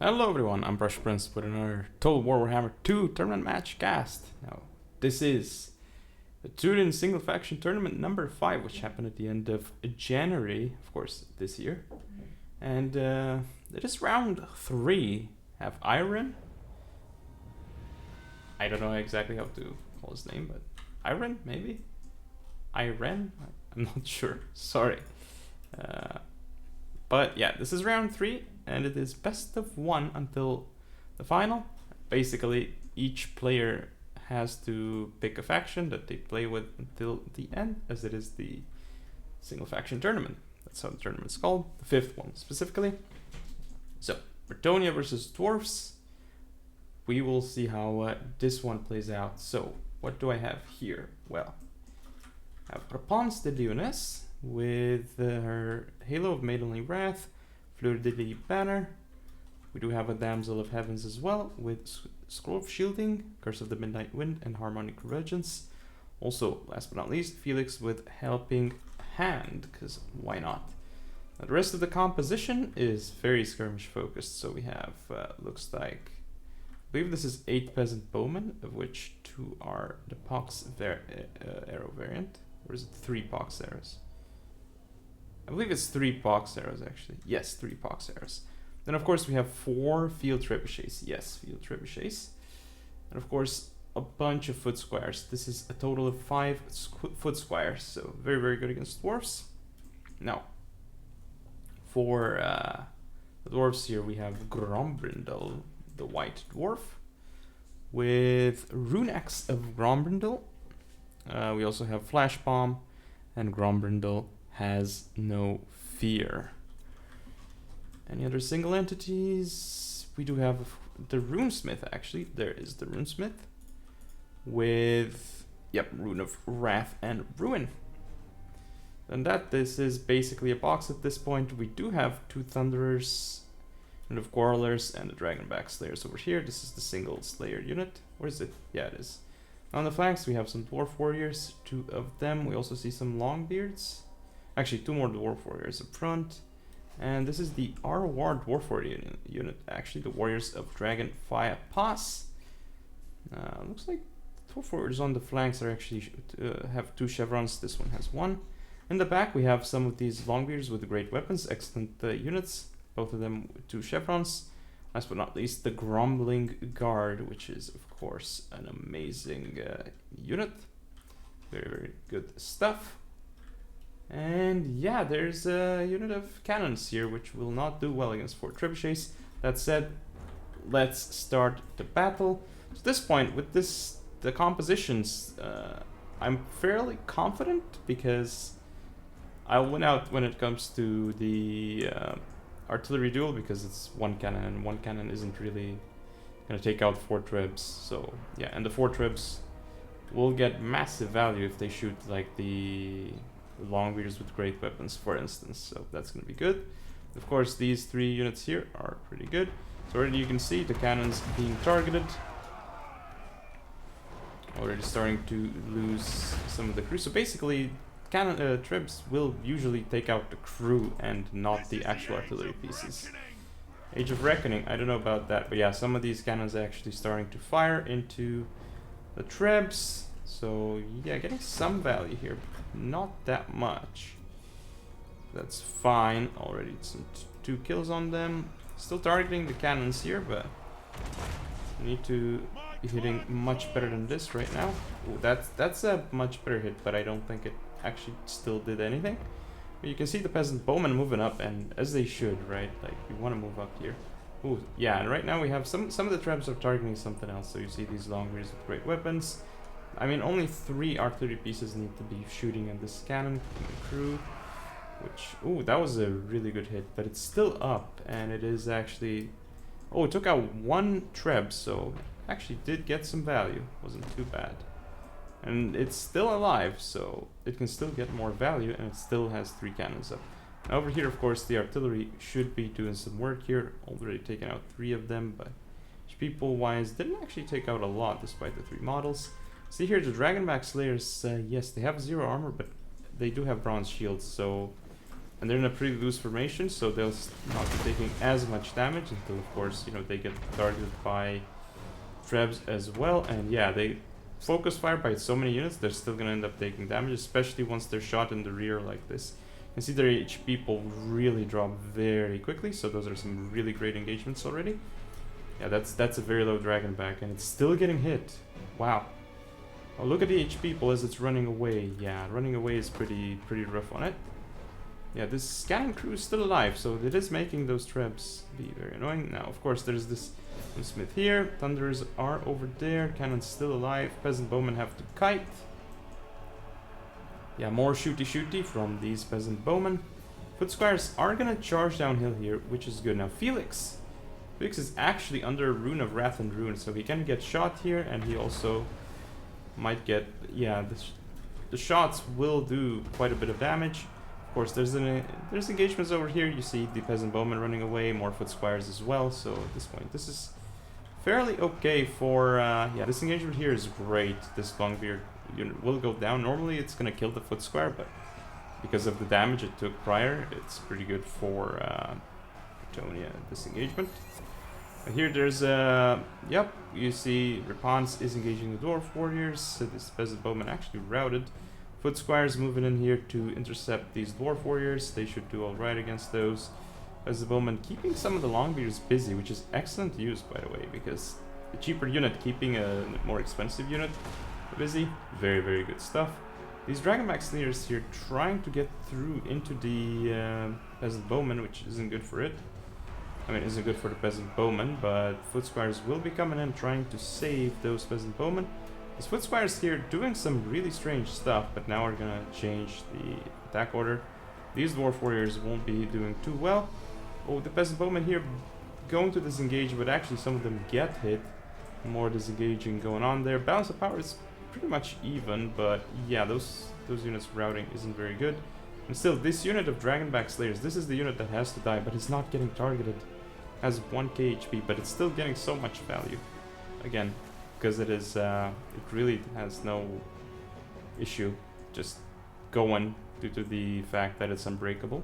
Hello everyone, I'm PrussianPrince with another Total War Warhammer 2 tournament match cast. Now, this is the Turin Single Faction Tournament number 5, which happened at the end of January, of course, this year. And it is round 3. Have Aayren. I don't know exactly how to call his name, but Aayren, maybe? Aayren? I'm not sure, sorry. But yeah, this is round 3. And it is best of 1 until the final. Basically, each player has to pick a faction that they play with until the end, as it is the single faction tournament. That's how the tournament is called, the 5th one specifically. So, Bretonnia versus Dwarfs. We will see how this one plays out. So, what do I have here? Well, I have Réponse de Lyonesse with her Halo of Maidenly Wrath, Fleur de Lis banner. We do have a Damsel of Heavens as well, with Scroll of Shielding, Curse of the Midnight Wind, and Harmonic Convergence. Also, last but not least, Felix with Helping Hand, because why not? Now, the rest of the composition is very skirmish focused, so we have, looks like, I believe this is 8 Peasant Bowmen, of which 2 are the Pox arrow variant, or is it 3 Pox arrows? I believe it's 3 Pox arrows actually. Yes, 3 Pox arrows. Then of course we have 4 field trebuchets. Yes, field trebuchets. And of course a bunch of foot squires. This is a total of 5 foot squires. So very, very good against dwarfs. Now, for the dwarfs here we have Grombrindal, the white dwarf, with Rune Axe of Grombrindal. We also have Flash Bomb, and Grombrindal has no fear. Any other single entities? We do have the Runesmith, actually. There is the Runesmith with, yep, Rune of Wrath and Ruin. And this is basically a box at this point. We do have 2 Thunderers, and of Quarrelers, and the Dragonback Slayers over here. This is the single Slayer unit. Where is it? Yeah, it is. On the flanks we have some Dwarf Warriors, 2 of them. We also see some Longbeards. Actually, 2 more Dwarf Warriors up front. And this is the R-War Dwarf Warrior unit. Actually, the Warriors of Dragon Fire Pass. Looks like Dwarf Warriors on the flanks are actually have 2 chevrons. This one has 1. In the back, we have some of these Longbeards with great weapons. Excellent units. Both of them with 2 chevrons. Last but not least, the Grumbling Guard, which is, of course, an amazing unit. Very, very good stuff. And yeah, there's a unit of cannons here, which will not do well against 4 trebuchets. That said, let's start the battle. So at this point, with the compositions, I'm fairly confident because I'll win out when it comes to the artillery duel, because it's 1 cannon, and 1 cannon isn't really going to take out 4 trebs. So yeah, and the 4 trebs will get massive value if they shoot like the Longbeards with great weapons, for instance, so that's going to be good. Of course, these 3 units here are pretty good. So already you can see the cannons being targeted. Already starting to lose some of the crew. So basically, cannon trebs will usually take out the crew and not the actual artillery pieces. Age of Reckoning, I don't know about that, but yeah, some of these cannons are actually starting to fire into the trebs. So yeah, getting some value here, but not that much. That's fine. Already some 2 kills on them. Still targeting the cannons here, but we need to be hitting much better than this right now. Ooh, that's a much better hit, but I don't think it actually still did anything. But you can see the Peasant Bowmen moving up, and as they should, right? Like, you want to move up here. Ooh, yeah, and right now we have some of the trebs are targeting something else. So you see these Longbeards with great weapons. I mean, only 3 artillery pieces need to be shooting at this cannon from the crew, which, ooh, that was a really good hit, but it's still up, and it is actually, oh, it took out 1 treb, so actually did get some value, wasn't too bad. And it's still alive, so it can still get more value, and it still has 3 cannons up. Now over here, of course, the artillery should be doing some work here, already taken out 3 of them, but people-wise, didn't actually take out a lot despite the 3 models. See here, the Dragonback Slayers, yes, they have 0 armor, but they do have bronze shields, so And they're in a pretty loose formation, so they'll not be taking as much damage until, of course, you know, they get targeted by Trebs as well. And yeah, they focus fire by so many units, they're still gonna end up taking damage, especially once they're shot in the rear like this. You can see their HP will really drop very quickly, so those are some really great engagements already. Yeah, that's a very low dragon back, and it's still getting hit. Wow. Oh, look at the HP pool as it's running away. Yeah, running away is pretty rough on it. Yeah, this scanning crew is still alive, so it is making those Trebs be very annoying. Now, of course, there's this Smith here. Thunderers are over there. Cannon's still alive. Peasant Bowmen have to kite. Yeah, more shooty from these Peasant Bowmen. Foot Squires are gonna charge downhill here, which is good. Now, Felix is actually under Rune of Wrath and Ruin, so he can get shot here, and he also might get... Yeah, the shots will do quite a bit of damage. Of course, there's engagements over here. You see the Peasant Bowmen running away, more Foot Squires as well. So at this point, this is fairly okay for... yeah, this engagement here is great. This Longbeard unit will go down. Normally, it's going to kill the Foot Squire, but because of the damage it took prior, it's pretty good for Bretonnia, this engagement. Here there's yep, you see Repons is engaging the Dwarf Warriors. So this Peasant Bowman actually routed. Foot Squires moving in here to intercept these Dwarf Warriors. They should do alright against those. Peasant Bowman keeping some of the Longbeards busy, which is excellent use, by the way, because the cheaper unit keeping a more expensive unit busy, very good stuff. These Dragonback Slayers here trying to get through into the Peasant Bowman, which isn't good for it. I mean, isn't good for the Peasant Bowman, but Foot Squires will be coming in trying to save those Peasant Bowmen. These Foot Squires here doing some really strange stuff, but now we're gonna change the attack order. These Dwarf Warriors won't be doing too well. Oh, the Peasant Bowmen here going to disengage, but actually some of them get hit. More disengaging going on there. Balance of power is pretty much even, but yeah, those units routing isn't very good. And still, this unit of Dragonback Slayers, this is the unit that has to die, but it's not getting targeted. Has 1k HP, but it's still getting so much value. Again, because it is, it really has no issue just going due to the fact that it's unbreakable.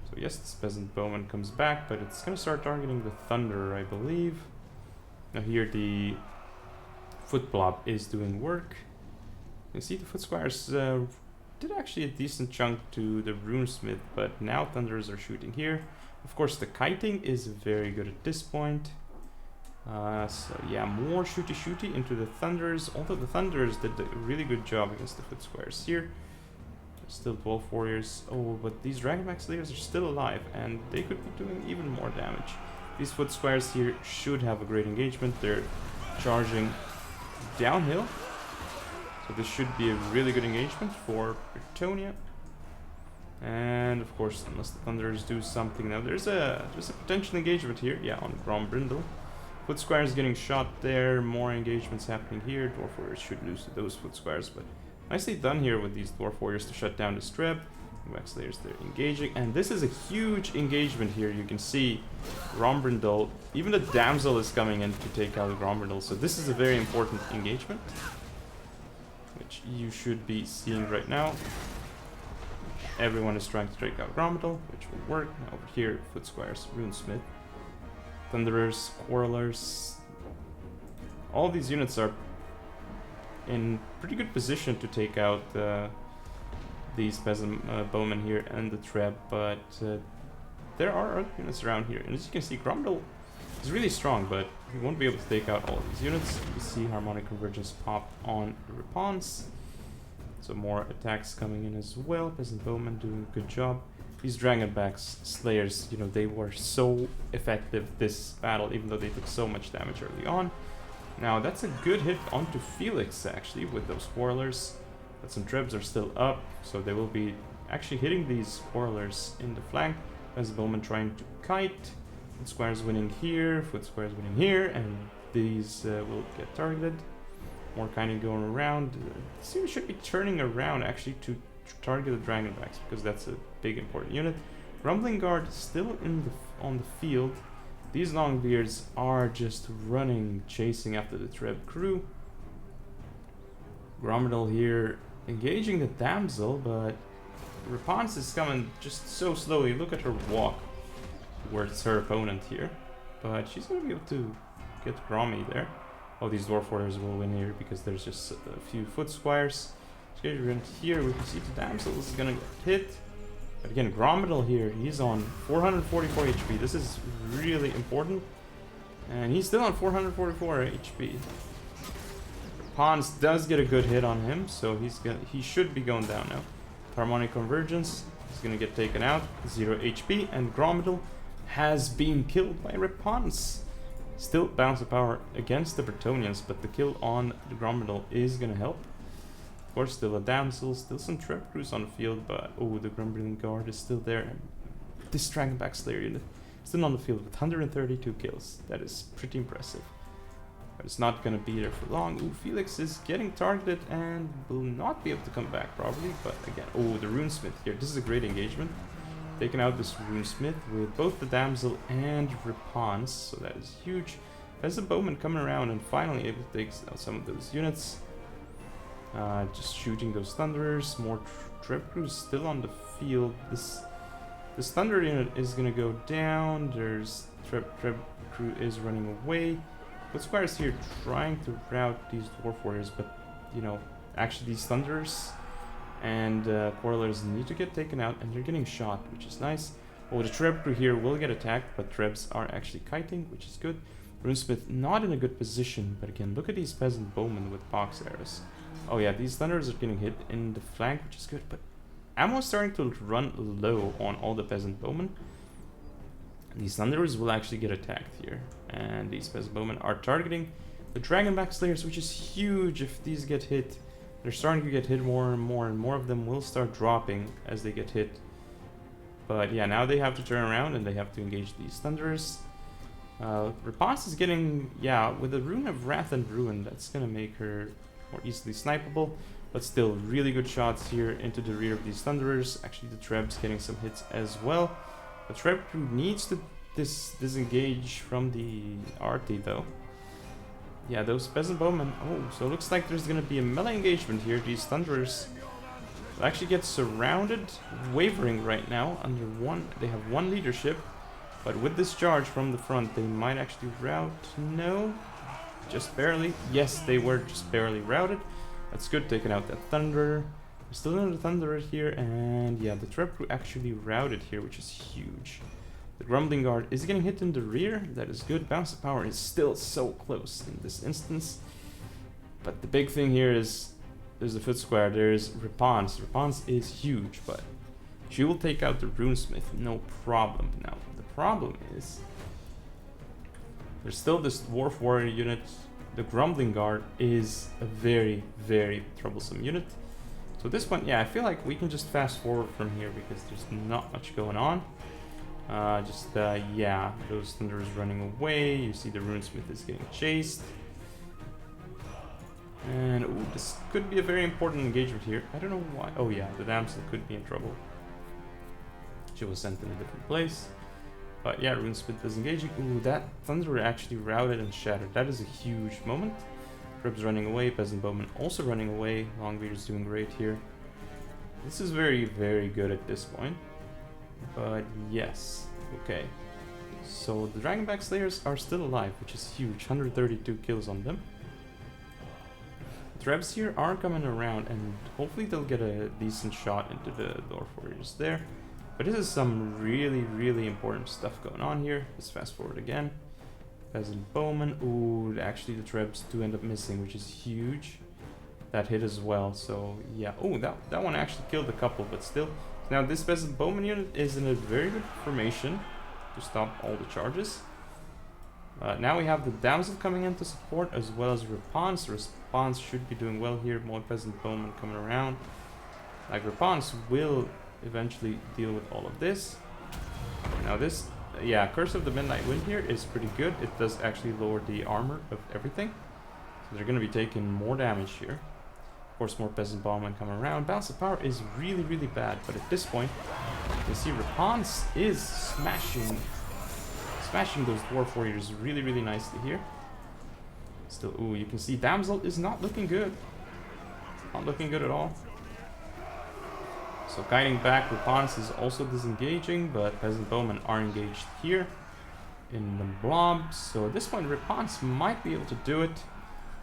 So yes, this Peasant Bowman comes back, but it's gonna start targeting the Thunderer, I believe. Now here the Foot Blob is doing work. You see the Foot Squires did actually a decent chunk to the Runesmith, but now Thunderers are shooting here. Of course, the kiting is very good at this point. So yeah, more shooty into the Thunderers. Although the Thunderers did a really good job against the Foot Squires here. Still 12 Warriors. Oh, but these Dragonback Slayers are still alive, and they could be doing even more damage. These Foot Squires here should have a great engagement. They're charging downhill. So this should be a really good engagement for Bretonnia. And of course, unless the Thunderers do something now, there's a potential engagement here. Yeah, on Grombrindle. Foot Squires getting shot there. More engagements happening here. Dwarf Warriors should lose to those Foot Squires, but nicely done here with these Dwarf Warriors to shut down the Streb. Wax Slayers, they're engaging, and this is a huge engagement here. You can see Grombrindle, even the Damsel is coming in to take out Grombrindle, so this is a very important engagement, which you should be seeing right now. Everyone is trying to take out Grombrindle, which will work. Now over here, Foot Squires, Runesmith, Thunderers, Quarrelers. All these units are in pretty good position to take out these Peasant Bowmen here and the Treb, but there are other units around here. And as you can see, Grombrindle is really strong, but he won't be able to take out all of these units. You see Harmonic Convergence pop on the Repons. So more attacks coming in as well. Peasant Bowmen doing a good job. These Dragonback Slayers, you know, they were so effective this battle, even though they took so much damage early on. Now that's a good hit onto Felix, actually, with those Quarrelers. But some Trebs are still up, so they will be actually hitting these Quarrelers in the flank. Peasant Bowman trying to kite. Foot Squires winning here, Foot Squires winning here, and these will get targeted. More kind of going around. This unit should be turning around actually to target the Dragonbacks, because that's a big important unit. Rumbling Guard still on the field. These Longbeards are just running, chasing after the Treb crew. Grombrindle here engaging the Damsel, but Rapunz is coming just so slowly. Look at her walk towards her opponent here. But she's gonna be able to get Grommy there. Oh, these Dwarf Warriors will win here because there's just a few foot squires. Here we can see the damsel is gonna get hit. But again, Gromidal here, he's on 444 HP. This is really important. And he's still on 444 HP. Pons does get a good hit on him, so he should be going down now. Harmonic Convergence is gonna get taken out, 0 HP, and Gromidal has been killed by Repons. Still bounce of power against the Bretonnians, but the kill on the Gromidal is gonna help. Of course, still a damsel, still some trap crews on the field, but oh, the Grumbling Guard is still there. This Dragonback Slayer unit still on the field with 132 kills. That is pretty impressive. But it's not gonna be there for long. Ooh, Felix is getting targeted and will not be able to come back probably. But again, oh, the Runesmith here. This is a great engagement. Taking out this Runesmith with both the Damsel and Repons, so that is huge. As the Bowman coming around and finally able to take out some of those units. Just shooting those Thunderers. More Trip Crews still on the field. This Thunder unit is gonna go down. There's Trip Crew is running away. But Squire's here trying to route these Dwarf Warriors, but you know, actually these Thunderers and Quarrelers need to get taken out, and they're getting shot, which is nice. Oh, the Treb Crew here will get attacked, but Trebs are actually kiting, which is good. Runesmith not in a good position, but again, look at these Peasant Bowmen with box arrows. Oh yeah, these Thunderers are getting hit in the flank, which is good, but ammo is starting to run low on all the Peasant Bowmen. These Thunderers will actually get attacked here, and these Peasant Bowmen are targeting the Dragonback Slayers, which is huge. If these get hit, they're starting to get hit more and more, and more of them will start dropping as they get hit. But yeah, now they have to turn around and they have to engage these Thunderers. Repons is getting, yeah, with the Rune of Wrath and Ruin, that's gonna make her more easily snipeable. But still, really good shots here into the rear of these Thunderers. Actually, the Treb's getting some hits as well. The Treb Crew needs to disengage from the Arty though. Yeah, those Peasant Bowmen. Oh, so it looks like there's gonna be a melee engagement here. These Thunderers will actually get surrounded, wavering right now under one. They have one leadership, but with this charge from the front, they might actually rout. No, just barely. Yes, they were just barely routed. That's good, taking out that Thunderer. Still another Thunderer here, and yeah, the Treb Crew actually routed here, which is huge. The Grumbling Guard is getting hit in the rear. That is good. Bounce of power is still so close in this instance. But the big thing here is there's the Foot Square. There's Repons. Repons is huge, but she will take out the Runesmith, no problem. Now, the problem is there's still this Dwarf Warrior unit. The Grumbling Guard is a very, very troublesome unit. So this one, yeah, I feel like we can just fast forward from here because there's not much going on. Yeah, those Thunderers running away. You see the Runesmith is getting chased. And ooh, this could be a very important engagement here. I don't know why. Oh yeah, the Damsel could be in trouble. She was sent in a different place. But yeah, Runesmith is engaging. Ooh, that Thunderer actually routed and shattered. That is a huge moment. Treb's running away, Peasant Bowman also running away. Longbeard's doing great here. This is very, very good at this point. But yes, okay. So the Dragonback Slayers are still alive, which is huge. 132 kills on them. Trebs here are coming around, and hopefully they'll get a decent shot into the Dwarf Warriors there. But this is some really, really important stuff going on here. Let's fast forward again. Peasant Bowman. Ooh, actually the Trebs do end up missing, which is huge. That hit as well, so yeah. Oh, that one actually killed a couple, but still. Now this Peasant Bowman unit is in a very good formation to stop all the charges. Now we have the Damsel coming in to support, as well as Repons. Repons should be doing well here. More Peasant Bowman coming around. Like, Repons will eventually deal with all of this. Now this, yeah, Curse of the Midnight Wind here is pretty good. It does actually lower the armor of everything. So they're going to be taking more damage here. Of course, more Peasant Bowmen coming around. Balance of power is really, really bad. But at this point, you can see Repons is smashing those Dwarf Warriors really, really nicely here. Still, ooh, you can see Damsel is not looking good. Not looking good at all. So kiting back, Rapans is also disengaging, but Peasant Bowmen are engaged here in the blob. So at this point, Rapans might be able to do it.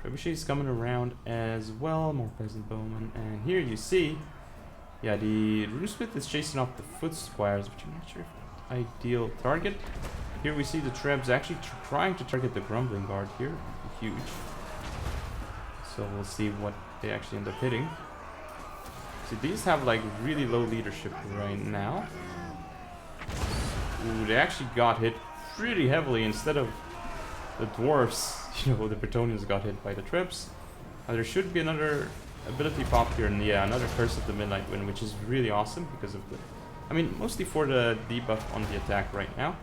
Trebuchet is coming around as well, more Peasant Bowmen. And here you see, yeah, the Runesmith is chasing off the Foot Squires, which I'm not sure if ideal target. Here we see the Trebs actually trying to target the Grumbling Guard here. Huge. So we'll see what they actually end up hitting. See, these have like really low leadership right now. Ooh, they actually got hit pretty heavily instead of the dwarves. You know, the Bretonnians got hit by the Trebs. There should be another ability pop here, and yeah, another Curse of the Midnight Wind, which is really awesome because of the... I mean, mostly for the debuff on the attack right now.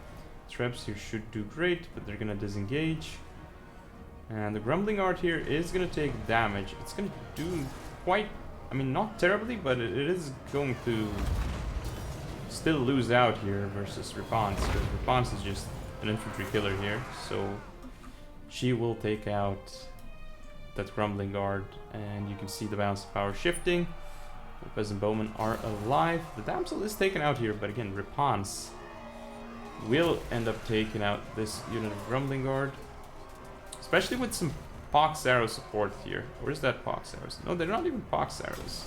Trebs here should do great, but they're gonna disengage. And the Grumbling Guard here is gonna take damage. It's gonna do quite... I mean, not terribly, but it is going to still lose out here versus Rapans, because Rapans is just an infantry killer here, so she will take out that Grumbling Guard, and you can see the balance of power shifting. The Peasant Bowmen are alive. The Damsel is taken out here, but again, Rapans will end up taking out this unit of Grumbling Guard, especially with some Pox Arrow support here. Where's that Pox Arrows? No, they're not even Pox Arrows.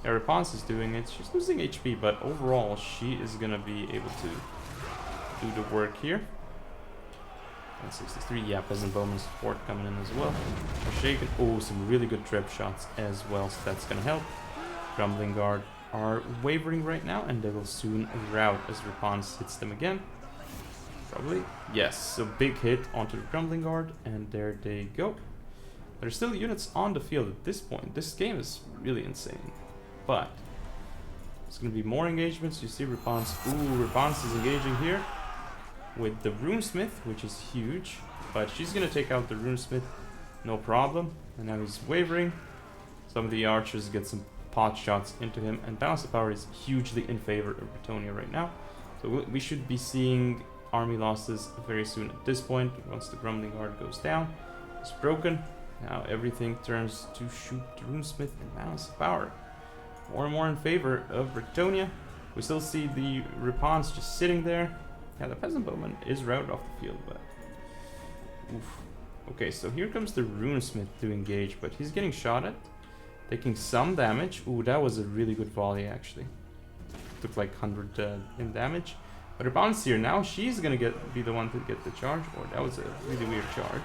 Yeah, Rapans is doing it. She's losing HP, but overall, she is gonna be able to do the work here. 163, yeah, Peasant Bowman support coming in as well. Shaken. Oh, some really good trip shots as well, so that's gonna help. Grumbling Guard are wavering right now, and they will soon rout as Rapans hits them again. Probably. Yes, so big hit onto the Grumbling Guard, and there they go. There's still units on the field at this point. This game is really insane. But there's going to be more engagements. You see Rapans. Ooh, Rapans is engaging here with the Runesmith, which is huge. But she's going to take out the Runesmith, no problem. And now he's wavering. Some of the archers get some pot shots into him. And balance of power is hugely in favor of Bretonnia right now. So we should be seeing army losses very soon at this point. Once the Grumbling Guard goes down, it's broken. Now everything turns to shoot the Runesmith and balance of power. More and more in favor of Bretonnia. We still see the Rapans just sitting there. Yeah, the Peasant Bowman is routed off the field, but... Oof. Okay, so here comes the Runesmith to engage, but he's getting shot at. Taking some damage. Ooh, that was a really good volley, actually. Took like 100 in damage. But Rapans here now, she's gonna be the one to get the charge. Or that was a really weird charge.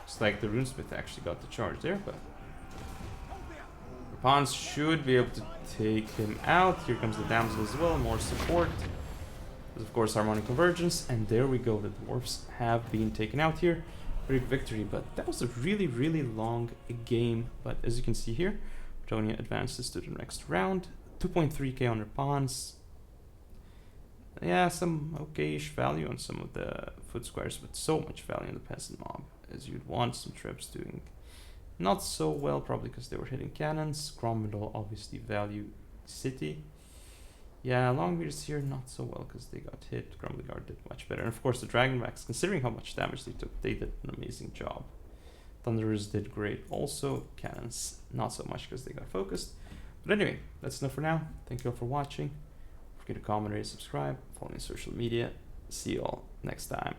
It's like the Runesmith actually got the charge there, but... Rapans should be able to take him out. Here comes the Damsel as well, more support. There's of course Harmonic Convergence, and there we go. The Dwarfs have been taken out here. Very victory, but that was a really, really long game. But as you can see here, Bretonnia advances to the next round. 2.3k on Rapans. Yeah, some okayish value on some of the Foot Squires, but so much value on the Peasant Mob, as you'd want. Some Trebs doing not so well, probably because they were hitting cannons. Cromwell obviously value City. Yeah, Longbeards here not so well because they got hit. Grumbling Guard did much better. And of course the Dragonbacks, considering how much damage they took, they did an amazing job. Thunderers did great also. Cannons not so much because they got focused. But anyway, that's enough for now. Thank you all for watching. Don't forget to comment, rate, subscribe, follow me on social media. See you all next time.